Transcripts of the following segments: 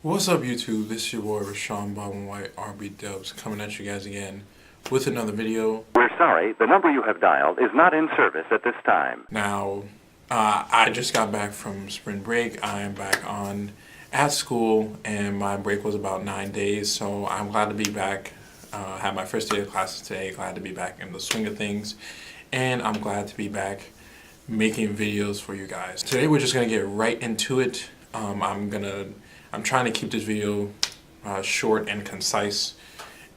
What's up, YouTube? This is your boy Rashawn Bob and White RB Dubs coming at you guys again with another video. We're sorry, the number you have dialed is not in service at this time. Now, I just got back from spring break. I am back at school, and my break was about 9 days, so I'm glad to be back. I had my first day of classes today. Glad to be back in the swing of things, and I'm glad to be back making videos for you guys. Today we're just gonna get right into it. I'm trying to keep this video short and concise,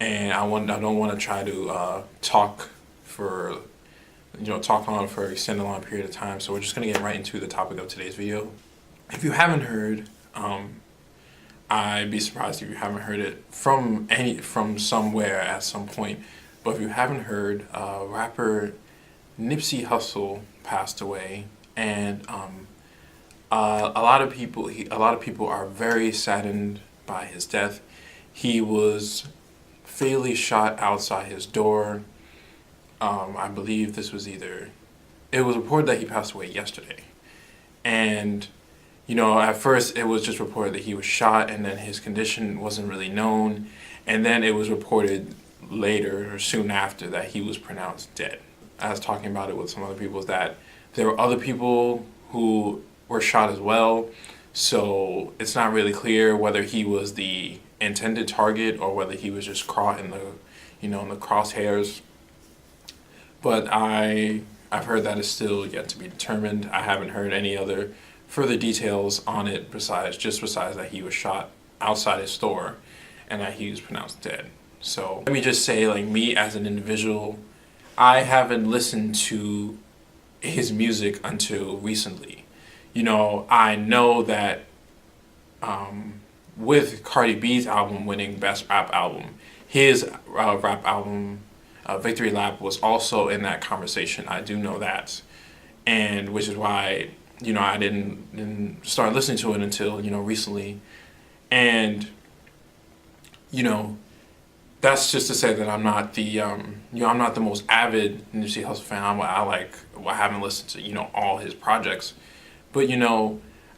and I don't want to try to talk on for an extended long period of time. So we're just gonna get right into the topic of today's video. If you haven't heard, I'd be surprised if you haven't heard it from somewhere at some point. But if you haven't heard, rapper Nipsey Hussle passed away, and a lot of people are very saddened by his death. He was fatally shot outside his door. I believe it was reported that he passed away yesterday. And, at first it was just reported that he was shot, and then his condition wasn't really known. And then it was reported later or soon after that he was pronounced dead. I was talking about it with some other people, that there were other people who were shot as well. So it's not really clear whether he was the intended target or whether he was just caught in the crosshairs. But I've heard that is still yet to be determined. I haven't heard any other further details on it besides that he was shot outside his store and that he was pronounced dead. So let me just say, me as an individual, I haven't listened to his music until recently. I know that with Cardi B's album winning Best Rap Album, his rap album, Victory Lap, was also in that conversation. I do know that, and which is why I didn't start listening to it until recently, and that's just to say that I'm not the most avid Nipsey Hussle fan. I haven't listened to all his projects. But,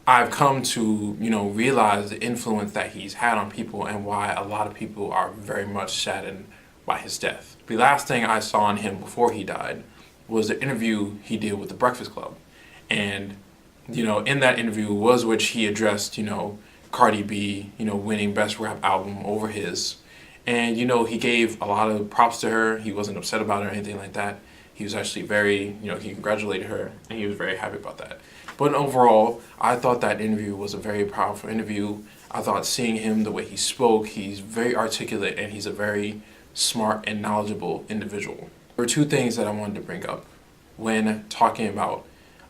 I've come to, realize the influence that he's had on people and why a lot of people are very much saddened by his death. The last thing I saw on him before he died was the interview he did with The Breakfast Club. And, in that interview was which he addressed, Cardi B, winning Best Rap Album over his. And, he gave a lot of props to her. He wasn't upset about it or anything like that. He was actually very, he congratulated her, and he was very happy about that. But overall, I thought that interview was a very powerful interview. I thought seeing him, the way he spoke, he's very articulate, and he's a very smart and knowledgeable individual. There were two things that I wanted to bring up when talking about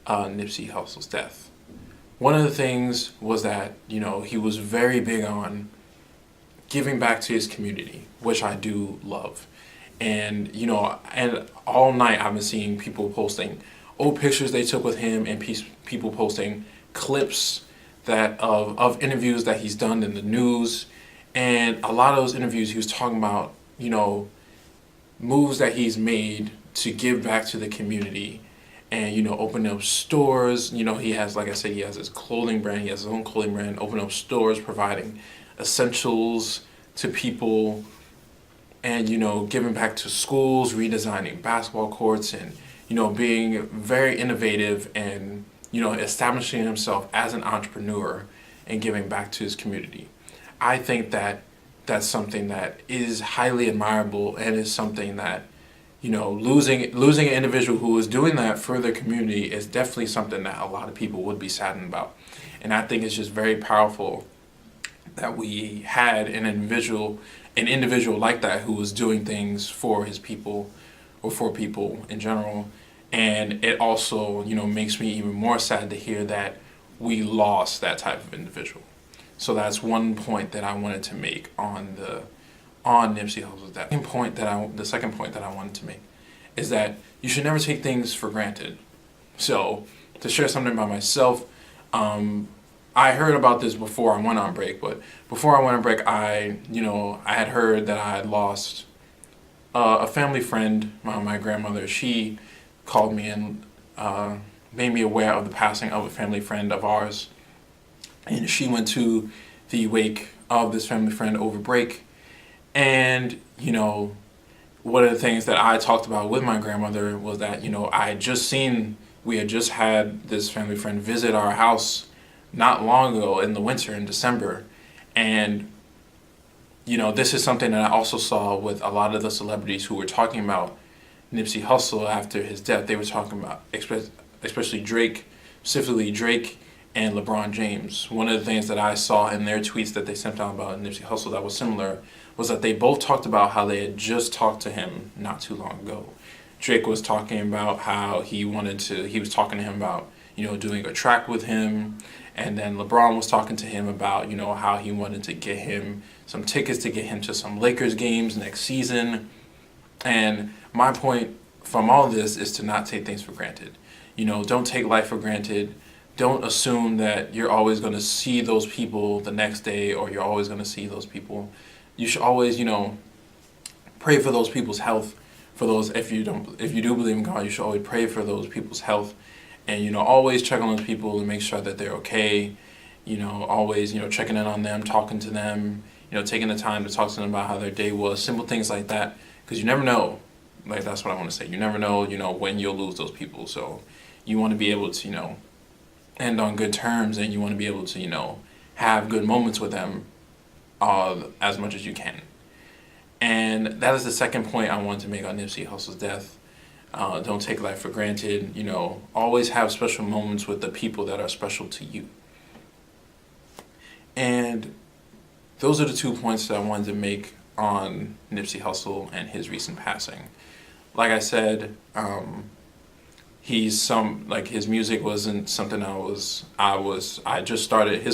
Nipsey Hussle's death. One of the things was that, he was very big on giving back to his community, which I do love. And, and all night I've been seeing people posting old pictures they took with him, and people posting clips of interviews that he's done in the news. And a lot of those interviews he was talking about, moves that he's made to give back to the community and, open up stores. He has, like I said, he has his clothing brand, he has his own clothing brand, open up stores, providing essentials to people, and, giving back to schools, redesigning basketball courts, and, being very innovative and, establishing himself as an entrepreneur and giving back to his community. I think that that's something that is highly admirable, and is something that, losing an individual who is doing that for their community is definitely something that a lot of people would be saddened about. And I think it's just very powerful that we had an individual like that who was doing things for his people, or for people in general. And it also, makes me even more sad to hear that we lost that type of individual. So that's one point that I wanted to make on Nipsey Hussle's death. The second point that I wanted to make is that you should never take things for granted. So to share something about myself, I heard about this before I went on break, but before I went on break, I had heard that I had lost a family friend, my grandmother. She called me and made me aware of the passing of a family friend of ours. And she went to the wake of this family friend over break. And, you know, one of the things that I talked about with my grandmother was that, you know, we had just had this family friend visit our house not long ago in the winter in December. And, you know, this is something that I also saw with a lot of the celebrities who were talking about Nipsey Hussle after his death. They were talking about, especially Drake, specifically Drake and LeBron James. One of the things that I saw in their tweets that they sent out about Nipsey Hussle that was similar was that they both talked about how they had just talked to him not too long ago. Drake was talking about how he was talking to him about, you know, doing a track with him. And then LeBron was talking to him about, you know, how he wanted to get him some tickets to get him to some Lakers games next season. And my point from all this is to not take things for granted. You know, don't take life for granted. Don't assume that you're always going to see those people the next day, or you're always going to see those people. You should always, you know, pray for those people's health. For those, if you do believe in God, you should always pray for those people's health. And, you know, always check on those people and make sure that they're okay. You know, always, you know, checking in on them, talking to them, you know, taking the time to talk to them about how their day was, simple things like that. Because you never know, like, that's what I want to say. You never know, you know, when you'll lose those people. So you want to be able to, you know, end on good terms, and you want to be able to, you know, have good moments with them as much as you can. And that is the second point I wanted to make on Nipsey Hussle's death. Don't take life for granted. You know, always have special moments with the people that are special to you. And those are the 2 points that I wanted to make on Nipsey Hussle and his recent passing. Like I said, his music wasn't something his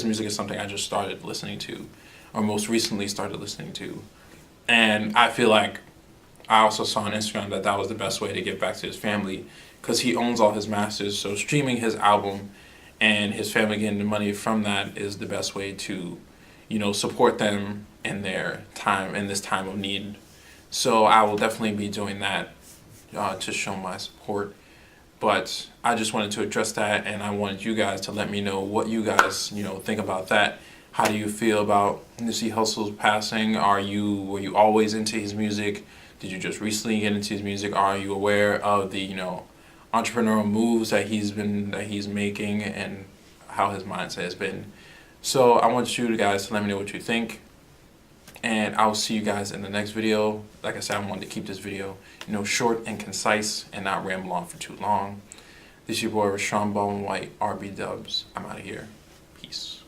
music is something I just started listening to, or most recently started listening to. And I feel like I also saw on Instagram that was the best way to get back to his family, because he owns all his masters. So streaming his album and his family getting the money from that is the best way to, you know, support them in their time, in this time of need. So I will definitely be doing that to show my support. But I just wanted to address that, and I wanted you guys to let me know what you guys, you know, think about that. How do you feel about Nipsey Hussle's passing? Were you always into his music? Did you just recently get into his music? Are you aware of the, you know, entrepreneurial moves that he's making, and how his mindset has been? So I want you guys to let me know what you think, and I'll see you guys in the next video. Like I said, I wanted to keep this video, you know, short and concise and not ramble on for too long. This is your boy Rashawn Baldwin White, RB Dubs. I'm out of here. Peace.